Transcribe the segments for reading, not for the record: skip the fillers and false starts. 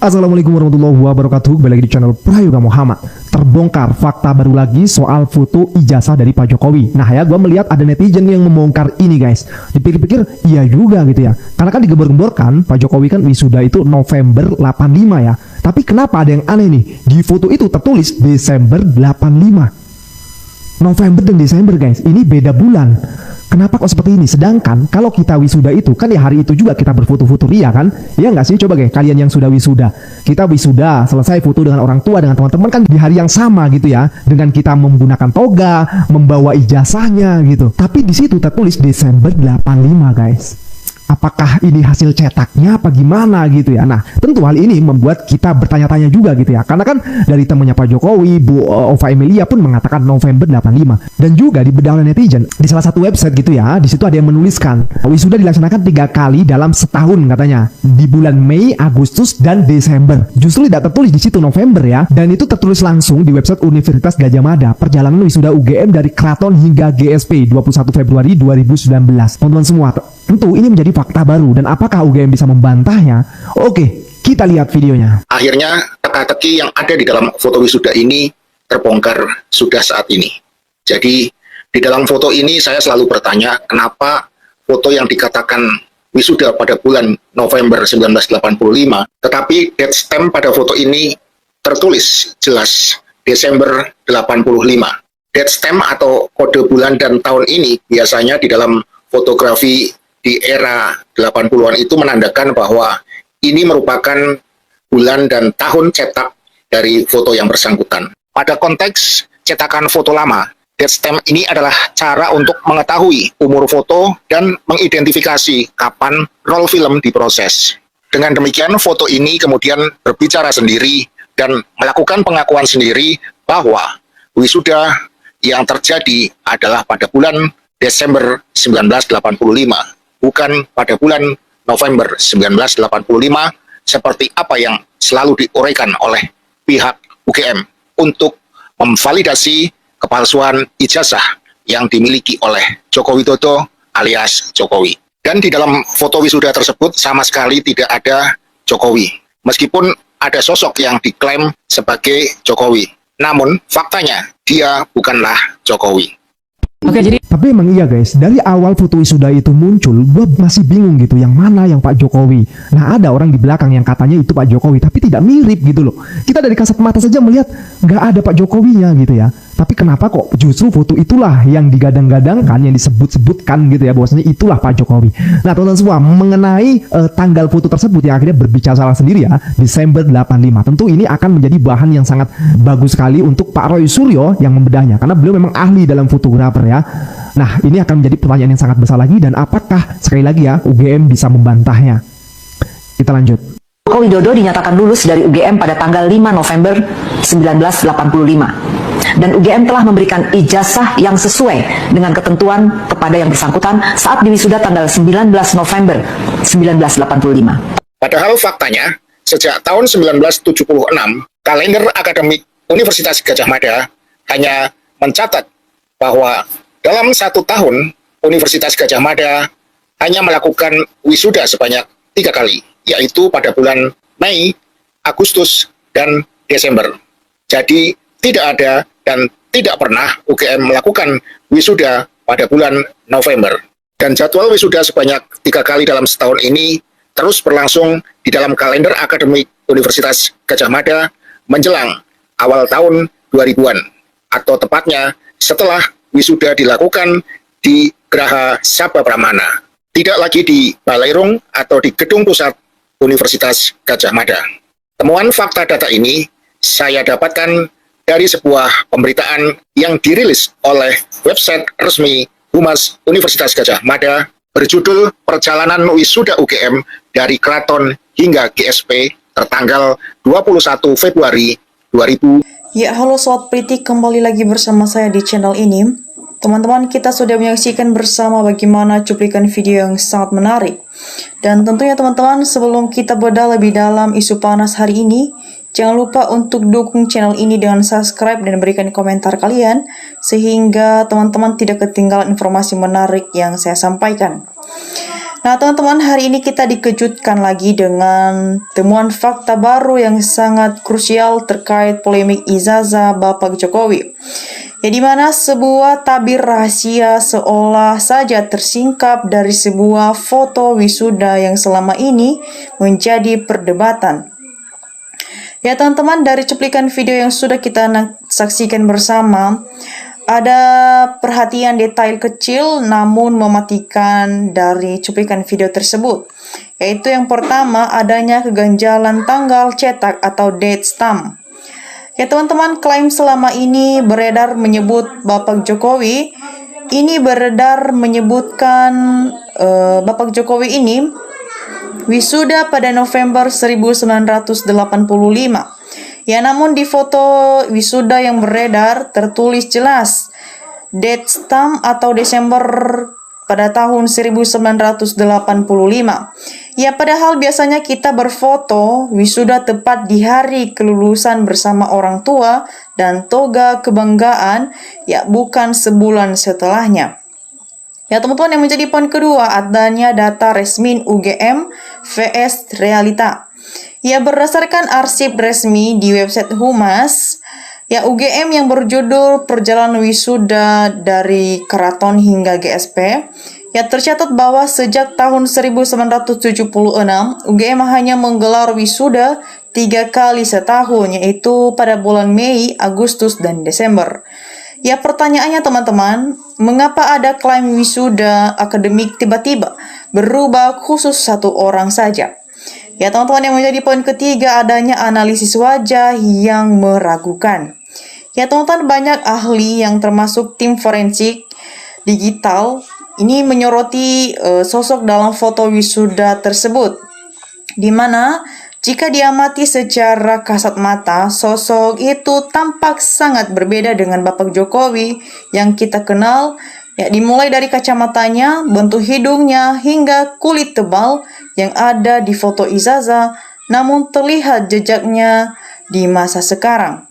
Assalamualaikum warahmatullahi wabarakatuh. Kembali lagi di channel Prayoga Muhammad. Terbongkar fakta baru lagi soal foto ijazah dari Pak Jokowi. Nah ya, gue melihat ada netizen yang membongkar ini guys. Dipikir-pikir iya juga gitu ya. Karena kan digembor-gemborkan Pak Jokowi kan wisuda itu November 85 ya. Tapi kenapa ada yang aneh nih? Di foto itu tertulis Desember 85. November dan Desember guys, ini beda bulan. Kenapa kok seperti ini? Sedangkan kalau kita wisuda itu kan ya hari itu juga kita berfoto-foto ria kan? Ya nggak sih? Coba guys, kalian yang sudah wisuda. Kita wisuda, selesai foto dengan orang tua, dengan teman-teman kan di hari yang sama gitu ya. Dengan kita menggunakan toga, membawa ijazahnya gitu. Tapi di situ tertulis Desember 85 guys. Apakah ini hasil cetaknya apa gimana gitu ya. Nah tentu hal ini membuat kita bertanya-tanya juga gitu ya. Karena kan dari temannya Pak Jokowi, Bu Ova Emilia pun mengatakan November 85. Dan juga di bedah oleh netizen di salah satu website gitu ya. Di situ ada yang menuliskan wisuda dilaksanakan 3 kali dalam setahun katanya. Di bulan Mei, Agustus, dan Desember. Justru tidak tertulis di situ November ya. Dan itu tertulis langsung di website Universitas Gadjah Mada. Perjalanan wisuda UGM dari Keraton hingga GSP 21 Februari 2019. Teman-teman semua, tentu ini menjadi fakta baru, dan apakah UGM bisa membantahnya? Oke, kita lihat videonya. Akhirnya teka-teki yang ada di dalam foto wisuda ini terbongkar sudah saat ini. Jadi di dalam foto ini saya selalu bertanya kenapa foto yang dikatakan wisuda pada bulan November 1985, tetapi date stamp pada foto ini tertulis jelas Desember 85. Date stamp atau kode bulan dan tahun ini biasanya di dalam fotografi di era 80-an itu menandakan bahwa ini merupakan bulan dan tahun cetak dari foto yang bersangkutan. Pada konteks cetakan foto lama, date stamp ini adalah cara untuk mengetahui umur foto dan mengidentifikasi kapan roll film diproses. Dengan demikian, foto ini kemudian berbicara sendiri dan melakukan pengakuan sendiri bahwa wisuda yang terjadi adalah pada bulan Desember 1985. Bukan pada bulan November 1985 seperti apa yang selalu diuraikan oleh pihak UGM untuk memvalidasi kepalsuan ijazah yang dimiliki oleh Joko Widodo alias Jokowi. Dan di dalam foto wisuda tersebut sama sekali tidak ada Jokowi, meskipun ada sosok yang diklaim sebagai Jokowi. Namun faktanya dia bukanlah Jokowi. Oke, jadi tapi emang iya guys, dari awal foto wisuda itu muncul, gue masih bingung gitu, yang mana yang Pak Jokowi. Nah ada orang di belakang yang katanya itu Pak Jokowi, tapi tidak mirip gitu loh. Kita dari kasat mata saja melihat nggak ada Pak Jokowinya gitu ya. Tapi kenapa kok justru foto itulah yang digadang-gadangkan, yang disebut-sebutkan gitu ya, bahwasanya itulah Pak Jokowi. Nah teman-teman semua, mengenai tanggal foto tersebut yang akhirnya berbicara salah sendiri ya, Desember 85. Tentu ini akan menjadi bahan yang sangat bagus sekali untuk Pak Roy Suryo yang membedahnya, karena beliau memang ahli dalam fotografer ya. Nah ini akan menjadi pertanyaan yang sangat besar lagi, dan apakah sekali lagi ya UGM bisa membantahnya? Kita lanjut. Joko Widodo dinyatakan lulus dari UGM pada tanggal 5 November 1985. Dan UGM telah memberikan ijazah yang sesuai dengan ketentuan kepada yang bersangkutan saat diwisuda tanggal 19 November 1985. Padahal faktanya, sejak tahun 1976, kalender akademik Universitas Gadjah Mada hanya mencatat bahwa dalam 1 tahun, Universitas Gadjah Mada hanya melakukan wisuda sebanyak 3 kali, yaitu pada bulan Mei, Agustus, dan Desember. Jadi, tidak ada dan tidak pernah UGM melakukan wisuda pada bulan November. Dan jadwal wisuda sebanyak 3 kali dalam setahun ini terus berlangsung di dalam kalender akademik Universitas Gadjah Mada menjelang awal tahun 2000-an, atau tepatnya setelah wisuda dilakukan di Geraha Sabha Pramana, tidak lagi di Balairung atau di Gedung Pusat Universitas Gadjah Mada. Temuan fakta data ini saya dapatkan dari sebuah pemberitaan yang dirilis oleh website resmi Humas Universitas Gadjah Mada berjudul Perjalanan Wisuda UGM dari Keraton hingga GSP tertanggal 21 Februari 2000. Ya, halo Sobat Pritik, kembali lagi bersama saya di channel ini. Teman-teman, kita sudah menyaksikan bersama bagaimana cuplikan video yang sangat menarik. Dan tentunya teman-teman, sebelum kita bedah lebih dalam isu panas hari ini, jangan lupa untuk dukung channel ini dengan subscribe dan berikan komentar kalian. sehingga teman-teman tidak ketinggalan informasi menarik yang saya sampaikan. Nah teman-teman, hari ini kita dikejutkan lagi dengan temuan fakta baru yang sangat krusial terkait polemik ijazah Bapak Jokowi. Ya, di mana sebuah tabir rahasia seolah saja tersingkap dari sebuah foto wisuda yang selama ini menjadi perdebatan. Ya teman-teman, dari cuplikan video yang sudah kita saksikan bersama, ada perhatian detail kecil namun mematikan dari cuplikan video tersebut. Yaitu yang pertama, adanya keganjalan tanggal cetak atau date stamp. Ya teman-teman, klaim selama ini beredar menyebut Bapak Jokowi, Bapak Jokowi ini wisuda pada November 1985. Ya, namun di foto wisuda yang beredar tertulis jelas date stamp atau Desember pada tahun 1985. Ya, padahal biasanya kita berfoto wisuda tepat di hari kelulusan bersama orang tua dan toga kebanggaan, ya bukan sebulan setelahnya. Ya teman-teman, yang menjadi poin kedua adanya data resmi UGM vs realita. Ya, berdasarkan arsip resmi di website Humas, ya UGM yang berjudul Perjalanan Wisuda dari Keraton hingga GSP, ya tercatat bahwa sejak tahun 1976, UGM hanya menggelar wisuda 3 kali setahun, yaitu pada bulan Mei, Agustus, dan Desember. Ya, pertanyaannya teman-teman, mengapa ada klaim wisuda akademik tiba-tiba berubah khusus satu orang saja? Ya teman-teman, yang menjadi poin ketiga adanya analisis wajah yang meragukan. Ya teman-teman, banyak ahli yang termasuk tim forensik digital ini menyoroti sosok dalam foto wisuda tersebut, di mana jika diamati secara kasat mata, sosok itu tampak sangat berbeda dengan Bapak Jokowi yang kita kenal, ya dimulai dari kacamatanya, bentuk hidungnya, hingga kulit tebal yang ada di foto ijazah, namun terlihat jejaknya di masa sekarang.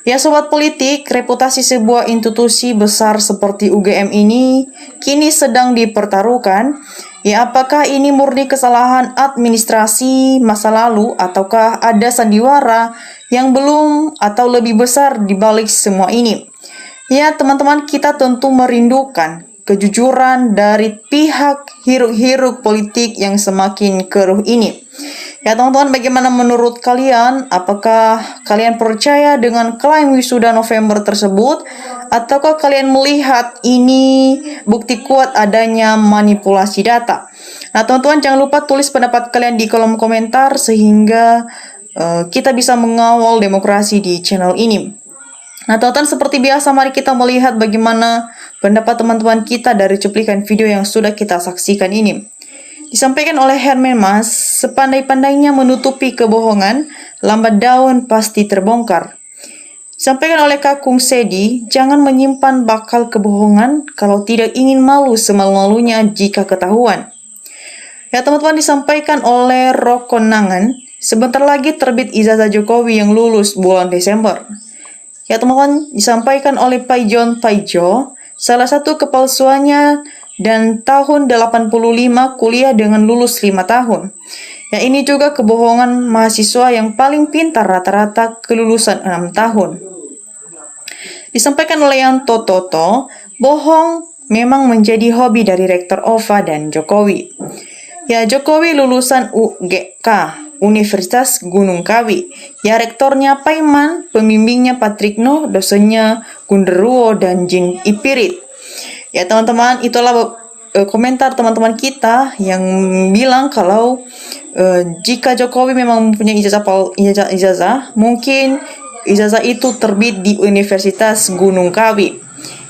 Ya sobat politik, reputasi sebuah institusi besar seperti UGM ini kini sedang dipertaruhkan. Ya, apakah ini murni kesalahan administrasi masa lalu ataukah ada sandiwara yang belum atau lebih besar di balik semua ini? Ya, teman-teman, kita tentu merindukan kejujuran dari pihak hiruk-hiruk politik yang semakin keruh ini. Ya teman-teman, bagaimana menurut kalian? Apakah kalian percaya dengan klaim wisuda November tersebut? Ataukah kalian melihat ini bukti kuat adanya manipulasi data? Nah teman-teman, jangan lupa tulis pendapat kalian di kolom komentar sehingga kita bisa mengawal demokrasi di channel ini. Nah teman-teman, seperti biasa mari kita melihat bagaimana pendapat teman-teman kita dari cuplikan video yang sudah kita saksikan ini. Disampaikan oleh Herman Mas, sepandai-pandainya menutupi kebohongan, lambat daun pasti terbongkar. Disampaikan oleh Kakung Sedi, jangan menyimpan bakal kebohongan kalau tidak ingin malu semalu-malunya jika ketahuan. Ya teman-teman, disampaikan oleh Rokonangan, sebentar lagi terbit ijazah Jokowi yang lulus bulan Desember. Ya teman-teman, disampaikan oleh Paijon Paijo, salah satu kepalsuannya dan tahun 85 kuliah dengan lulus 5 tahun. Ya ini juga kebohongan mahasiswa yang paling pintar rata-rata kelulusan 6 tahun. Disampaikan oleh Yanto Toto, bohong memang menjadi hobi dari Rektor Ova dan Jokowi. Ya Jokowi lulusan UGK, Universitas Gunung Kawi. Ya rektornya Paiman, pembimbingnya Patrikno, dosennya Gunderuo dan Jin Ipirit. Ya teman-teman, itulah komentar teman-teman kita yang bilang kalau jika Jokowi memang mempunyai ijazah, mungkin ijazah itu terbit di Universitas Gunung Kawi.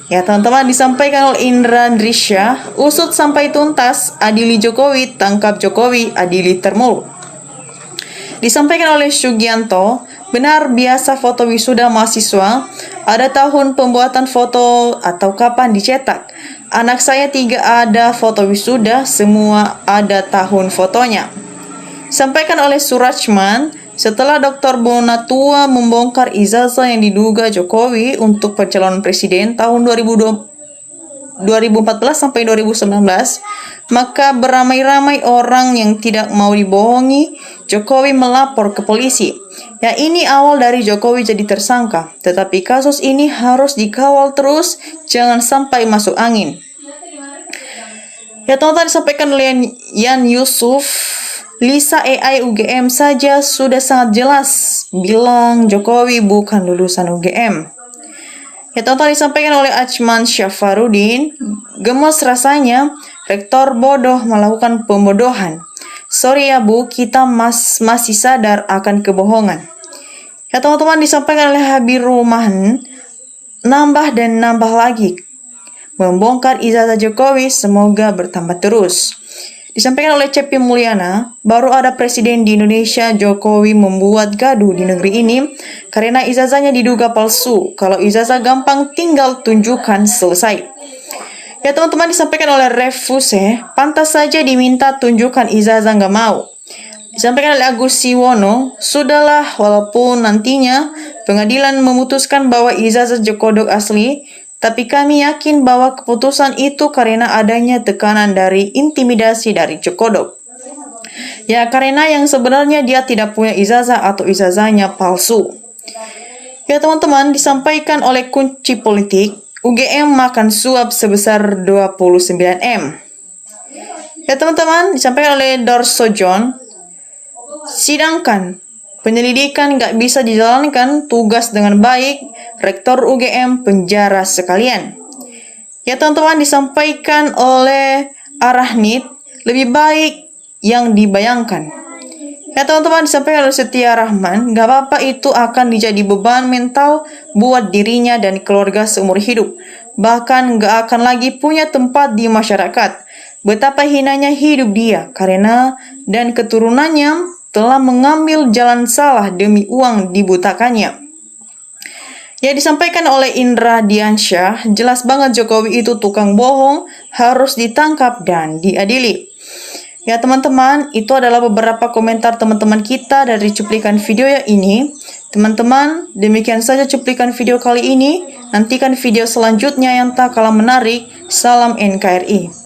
Ya teman-teman, disampaikan oleh Indra Drisya, usut sampai tuntas, adili Jokowi, tangkap Jokowi, adili termul. Disampaikan oleh Sugianto, benar biasa foto wisuda mahasiswa, ada tahun pembuatan foto atau kapan dicetak. Anak saya 3 ada foto wisuda, semua ada tahun fotonya. Disampaikan oleh Surajman, Setelah Dr. Bonatua membongkar ijazah yang diduga Jokowi untuk pencalonan presiden tahun 2014 sampai 2019, maka beramai-ramai orang yang tidak mau dibohongi, Jokowi melapor ke polisi. Ya, ini awal dari Jokowi jadi tersangka, tetapi kasus ini harus dikawal terus, jangan sampai masuk angin. Ya, teman-teman, disampaikan oleh Yan Yusuf, Lisa AI UGM saja sudah sangat jelas bilang Jokowi bukan lulusan UGM. Ya, teman-teman, disampaikan oleh Achman Syafarudin, gemes rasanya rektor bodoh melakukan pembodohan. Sorry ya Bu, kita masih sadar akan kebohongan. Ya, teman-teman, disampaikan oleh Habirurrahman, nambah dan nambah lagi. Membongkar ijazah Jokowi semoga bertambah terus. Disampaikan oleh Cepi Mulyana, baru ada presiden di Indonesia, Jokowi membuat gaduh di negeri ini karena ijazahnya diduga palsu. Kalau ijazah gampang tinggal tunjukkan selesai. Ya, teman-teman, disampaikan oleh Refuse, pantas saja diminta tunjukkan ijazah nggak mau. Disampaikan oleh Agus Siwono, sudahlah walaupun nantinya pengadilan memutuskan bahwa ijazah Jokodok asli, tapi kami yakin bahwa keputusan itu karena adanya tekanan dari intimidasi dari Jokodok. Ya, karena yang sebenarnya dia tidak punya ijazah atau ijazahnya palsu. Ya, teman-teman, disampaikan oleh Kunci Politik, UGM makan suap sebesar 29M. Ya, teman-teman, disampaikan oleh Dorso John, sidangkan penyelidikan nggak bisa dijalankan tugas dengan baik, rektor UGM penjara sekalian. Ya, teman-teman, disampaikan oleh Arahnit, lebih baik yang dibayangkan. Ya, teman-teman, disampaikan oleh Setia Rahman, nggak apa-apa itu akan dijadi beban mental buat dirinya dan keluarga seumur hidup. Bahkan nggak akan lagi punya tempat di masyarakat. Betapa hinanya hidup dia karena dan keturunannya telah mengambil jalan salah demi uang dibutakannya. Ya, disampaikan oleh Indra Diansyah, jelas banget Jokowi itu tukang bohong, harus ditangkap dan diadili. Ya, teman-teman, itu adalah beberapa komentar teman-teman kita dari cuplikan video ini. Teman-teman, demikian saja cuplikan video kali ini. Nantikan video selanjutnya yang tak kalah menarik. Salam NKRI.